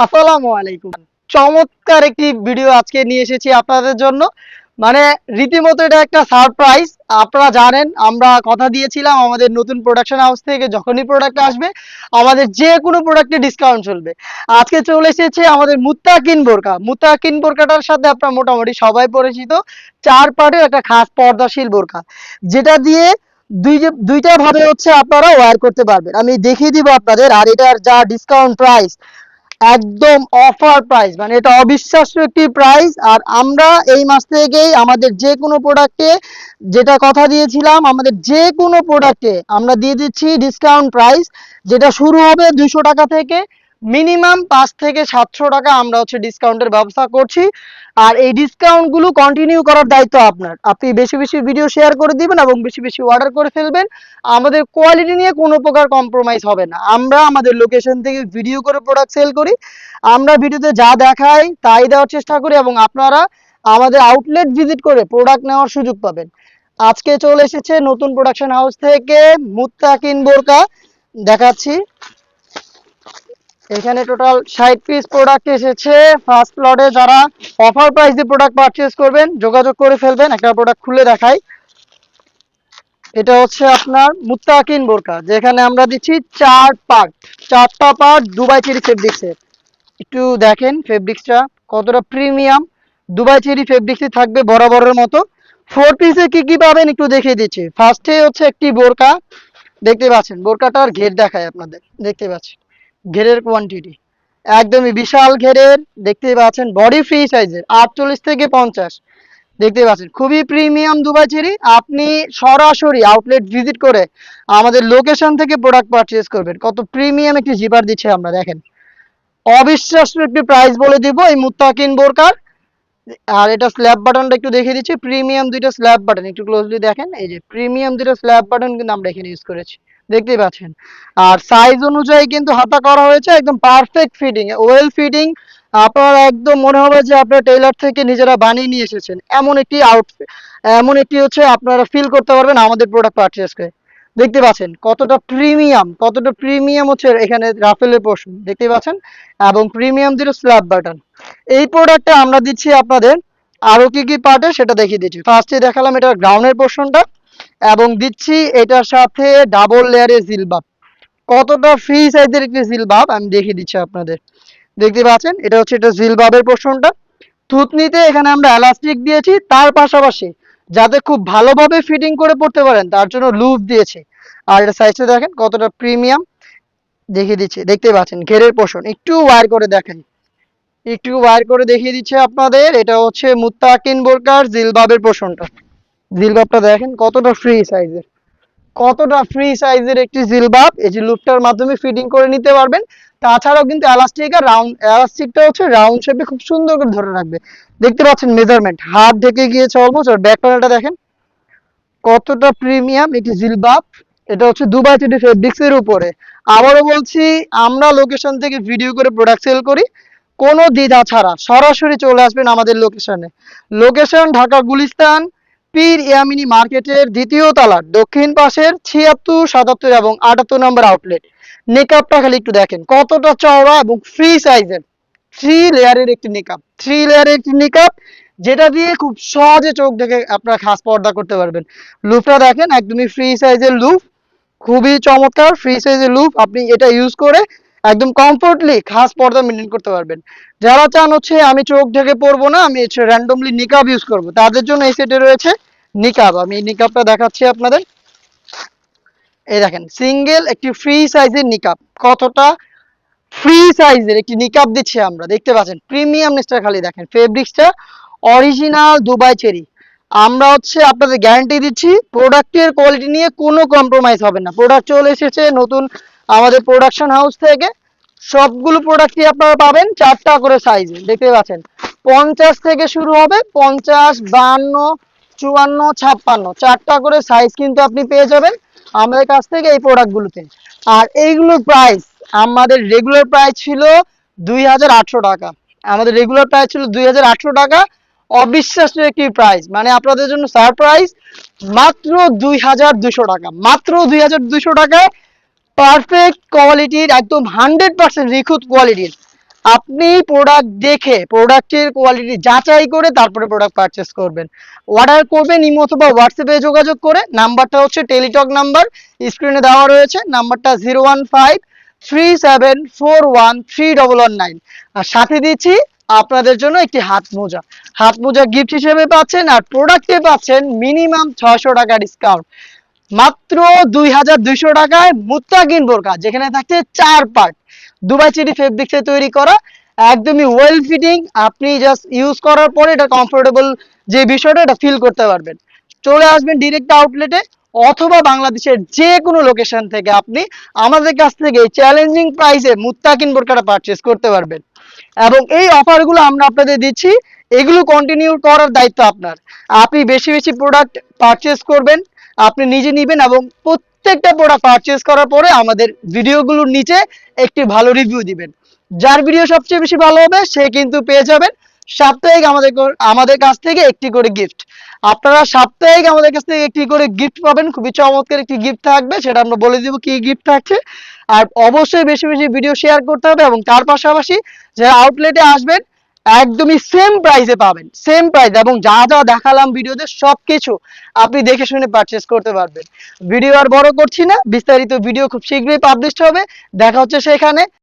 আসসালামু আলাইকুম। চমৎকার একটি ভিডিও আজকে নিয়ে এসেছি আপনাদের জন্য। মানে রীতিমতো এটা একটা সারপ্রাইজ। আপনারা জানেন আমরা কথা দিয়েছিলাম আমাদের নতুন প্রোডাকশন হাউস থেকে যখনই প্রোডাক্ট আসবে আমাদের যে কোনো প্রোডাক্টে ডিসকাউন্ট চলবে। আজকে চলে এসেছে আমাদের মুত্তাকিন বোরকা। মুত্তাকিন বোরকাটার সাথে আপনারা মোটামুটি সবাই পরিচিত। 4 পার্টের একটা খাস পর্দাশীল বোরকা। যেটা দিয়ে দুইটা ভাবে হচ্ছে আপনারা ওয়্যার করতে পারবেন। আমি দেখিয়ে দিব আপনাদের। আর এটার যা ডিসকাউন্ট প্রাইস একদম অফার প্রাইস, মানে এটা অবিশ্বাস্য একটি প্রাইস। আর আমরা এই মাস থেকেই আমাদের যে কোনো প্রোডাক্টে যেটা কথা দিয়েছিলাম আমাদের যে কোনো প্রোডাক্টে আমরা দিয়ে দিচ্ছি ডিসকাউন্ট প্রাইস, যেটা শুরু হবে 200 টাকা থেকে মিনিমাম 5 থেকে 700 টাকা আমরা হচ্ছে ডিসকাউন্টের ব্যবস্থা করছি। আর এই ডিসকাউন্টগুলো কন্টিনিউ করার দায়িত্ব আপনার। আপনি বেশি বেশি ভিডিও শেয়ার করে দিবেন এবং বেশি বেশি অর্ডার করে ফেলবেন। আমাদের কোয়ালিটি নিয়ে কোনো প্রকার কম্প্রোমাইজ হবে না। আমরা আমাদের লোকেশন থেকে ভিডিও করে প্রোডাক্ট সেল করি। আমরা ভিডিওতে যা দেখাই তাই দেওয়ার চেষ্টা করি এবং আপনারা আমাদের আউটলেট ভিজিট করে প্রোডাক্ট নেওয়ার সুযোগ পাবেন। আজকে চলে এসেছে নতুন প্রোডাকশন হাউস থেকে মুত্তাকিন বোরকা দেখাচ্ছি। এখানে টোটাল 60 পিস প্রোডাক্ট এসেছে। ফার্স্ট লটে যারা অফার প্রাইস দিয়ে প্রোডাক্ট পারচেজ করবেন যোগাযোগ করে ফেলবেন। একটা প্রোডাক্ট খুলে দেখাই। এটা হচ্ছে আপনার মুত্তাকিন বোরকা, যেখানে আমরা দিচ্ছি 4টা পার্ট দুবাই চেরি ফেব্রিক্সের। একটু দেখেন ফেব্রিক্সটা কতটা প্রিমিয়াম। দুবাই চেরি ফেব্রিক্সে থাকবে বরাবরের মতো। 4 পিসে কি কি পাবেন একটু দেখিয়ে দিচ্ছি। ফার্স্টে হচ্ছে একটি বোরকা, দেখতে পাচ্ছেন বোরকাটার ঘের দেখায় আপনাদের। দেখতে পাচ্ছেন ঘেরের কোয়ান্টিটি একদমই বিশাল ঘেরের। দেখতে পাচ্ছেন বডি ফ্রি সাইজের 48 থেকে 50। দেখতে পাচ্ছেন খুবই প্রিমিয়াম দুবাই চেরি। আপনি সরাসরি আউটলেট ভিজিট করে আমাদের লোকেশন থেকে প্রোডাক্ট পারচেজ করবেন। কত প্রিমিয়াম একটি জিপার দিচ্ছে আমরা, দেখেন অবিশ্বাস্য একটি প্রাইস বলে দিব এই মুত্তাকিন বোরকার। আর এটা স্ল্যাব বাটনটা একটু দেখিয়ে দিচ্ছি। প্রিমিয়াম দুইটা স্ল্যাব বাটন একটু ক্লোজলি দেখেন। এই যে প্রিমিয়াম দুইটা স্ল্যাব বাটন কিন্তু আমরা এখানে ইউজ করেছি, দেখতেই পাচ্ছেন। আর সাইজ অনুযায়ী কিন্তু হাতা করা হয়েছে একদম পারফেক্ট ফিটিং, ওয়েল ফিটিং। আপনারা একদম মনে হবে যে আপনারা টেইলার থেকে নিজেরা বানিয়ে নিয়ে এসেছেন, এমন একটি আউটফিট, এমন একটি হচ্ছে আপনারা ফিল করতে পারবেন আমাদের প্রোডাক্ট পারচেজ করে। দেখতে পাচ্ছেন কতটা প্রিমিয়াম, কতটা প্রিমিয়াম হচ্ছে এখানে রাফেলের পোর্শন দেখতে পাচ্ছেন এবং প্রিমিয়াম দুটো স্ল্যাব বাটন। এই প্রোডাক্টটা আমরা দিচ্ছি আপনাদের আরো কি কি পার্টে সেটা দেখিয়ে দিচ্ছি। ফার্স্টে দেখালাম এটা গ্রাউন্ডের পোর্শনটা এবং দিচ্ছি এটার সাথে ডাবল লেয়ারের জিলবাব। কতটা ফ্রি সাইজের একটি জিলবাব আমি দেখিয়ে দিচ্ছি আপনাদের। দেখতে পাচ্ছেন এটা হচ্ছে এটা জিলবাবের পোর্শনটা। থুতনিতে এখানে আমরা এলাস্টিক দিয়েছি, তার পাশাপাশি যাতে খুব ভালোভাবে ফিটিং করে পড়তে পারেন তার জন্য লুপ দিয়েছি। আর এটা সাইজটা দেখেন কতটা প্রিমিয়াম, দেখিয়ে দিচ্ছি। দেখতে পাচ্ছেন ঘেরের পোর্শন একটু ওয়্যার করে দেখেন, একটু ওয়্যার করে দেখিয়ে দিচ্ছে আপনাদের। এটা হচ্ছে মুত্তাকিন বোরকার জিলবাবের পোর্শনটা। জিলবাবটা দেখেন কতটা ফ্রি সাইজের, কতটা ফ্রি সাইজের একটি জিলবাব। এই যে লুপটার মাধ্যমে ফিটিং করে নিতে পারবেন। তাছাড়াও কিন্তু এলাস্টিক আর রাউন্ড, এলাস্টিকটা হচ্ছে রাউন্ড শেপে খুব সুন্দর করে ধরে রাখবে। দেখতে পাচ্ছেন মেজারমেন্ট হাত ঢেকে গিয়েছে অলমোস্ট। আর ব্যাক প্যানেলটা দেখেন কতটা প্রিমিয়াম একটি জিলবাব। এটা হচ্ছে দুবাই চেরি ফেব্রিক্স এর উপরে। আবারও বলছি আমরা লোকেশন থেকে ভিডিও করে প্রোডাক্ট সেল করি, কোনো দ্বিধা ছাড়া সরাসরি চলে আসবেন আমাদের লোকেশনে। লোকেশন ঢাকা গুলিস্তান পীর ইয়ামিনী মার্কেটের দ্বিতীয় তলার দক্ষিণ পাশের 76, 77 এবং 78 নম্বর আউটলেট। নেকআপটা খালি একটু দেখেন কতটা চওড়া এবং ফ্রি সাইজের। 3 লেয়ারের একটি নেকআপ, 3 লেয়ারের একটি নেকআপ, যেটা দিয়ে খুব সহজে চোখ দেখে আপনারা খাস পর্দা করতে পারবেন। লুপটা দেখেন একদমই ফ্রি সাইজের লুপ, খুবই চমৎকার ফ্রি সাইজের লুপ। আপনি এটা ইউজ করে একদম কমফোর্টলি খাস পর্দা মেনটেন করতে পারবেন। যারা চান হচ্ছে আমি চোখ ঢেকে পরবো না, আমি র্যান্ডমলি নিকাব ইউজ করব, তাদের জন্য এই সেটে রয়েছে নিকাব। আমি এই নিকাবটা দেখাচ্ছি আপনাদের। এই দেখেন সিঙ্গেল একটি ফ্রি সাইজের নিকাব, কতটা ফ্রি সাইজের একটি নিকাব দিচ্ছি আমরা। দেখতে পাচ্ছেন প্রিমিয়ামনেসটা খালি দেখেন। ফেব্রিক্সটা অরিজিনাল দুবাই চেরি। আমরা হচ্ছে আপনাদের গ্যারান্টি দিচ্ছি প্রোডাক্টের কোয়ালিটি নিয়ে কোনো কম্প্রোমাইজ হবে না। প্রোডাক্ট চলে এসেছে নতুন আমাদের প্রোডাকশন হাউস থেকে। সবগুলো প্রোডাক্টই আপনারা পাবেন 4টা করে সাইজে। দেখতে পাচ্ছেন 50 থেকে শুরু হবে, 50, 52, 54, 56 4টা করে সাইজ কিন্তু আপনি পেয়ে যাবেন আমাদের কাছ থেকে এই প্রোডাক্টগুলোতে। আর এইগুলোর প্রাইস আমাদের রেগুলার প্রাইস ছিল 2800 টাকা। আমাদের রেগুলার প্রাইস ছিল 2800 টাকা। অবিশ্বাস্য একটি প্রাইস, মানে আপনাদের জন্য সারপ্রাইজ। মাত্র 2200 টাকা, মাত্র 2200 টাকায় পারফেক্ট কোয়ালিটির একদম 100% নিখুঁত কোয়ালিটির আপনি প্রোডাক্ট দেখে প্রোডাক্টের কোয়ালিটি যাচাই করে তারপরে প্রোডাক্ট পারচেস করবেন। অর্ডার করবেন ইমো অথবা হোয়াটসঅ্যাপে যোগাযোগ করে। নাম্বারটা হচ্ছে টেলিটক নাম্বার, স্ক্রিনে দেওয়া রয়েছে। নাম্বারটা 01537413119। আর সাথে দিচ্ছি আপনাদের জন্য একটি হাত মোজা। হাত মোজা গিফট হিসেবে পাচ্ছেন, আর প্রোডাক্টে পাচ্ছেন মিনিমাম 600 টাকা ডিসকাউন্ট। মাত্র 2200 টাকায় মুত্তাকিন বোরকা, যেখানে থাকছে 4 পার্ট, দুবাই চিটি ফেব্রিক্সে তৈরি করা, একদমই ওয়েল ফিটিং। আপনি জাস্ট ইউজ করার পরে এটা কমফোর্টেবল যে বিষয়টা এটা ফিল করতে পারবেন। চলে আসবেন ডিরেক্ট আউটলেটে অথবা বাংলাদেশের যে কোনো লোকেশন থেকে আপনি আমাদের কাছ থেকে চ্যালেঞ্জিং প্রাইসে মুত্তাকিন বোরকাটা পারচেস করতে পারবেন। এবং এই অফারগুলো আমরা আপনাদের দিচ্ছি, এগুলো কন্টিনিউ করার দায়িত্ব আপনার। আপনি বেশি বেশি প্রোডাক্ট পারচেস করবেন, আপনি নিজে নিবেন এবং প্রত্যেকটা প্রোডাক্ট পারচেস করার পরে আমাদের ভিডিওগুলোর নিচে একটি ভালো রিভিউ দিবেন। যার ভিডিও সবচেয়ে বেশি ভালো হবে সে কিন্তু পেয়ে যাবেন সাপ্তাহিক আমাদের কাছ থেকে একটি করে গিফট। আপনারা সাপ্তাহিক আমাদের কাছ থেকে একটি করে গিফট পাবেন, খুবই চমৎকার একটি গিফট থাকবে, সেটা আমরা বলে দিব কি গিফট থাকছে। আর অবশ্যই বেশি বেশি ভিডিও শেয়ার করতে হবে এবং তার পাশাপাশি যারা আউটলেটে আসবেন একদমই সেম প্রাইসে পাবেন, সেম প্রাইস, এবং যা যা দেখালাম ভিডিওতে সবকিছু আপনি দেখে শুনে পারচেস করতে পারবেন। ভিডিও আর বড় করছি না, বিস্তারিত ভিডিও খুব শীঘ্রই পাবলিশ হবে। দেখা হচ্ছে সেখানে।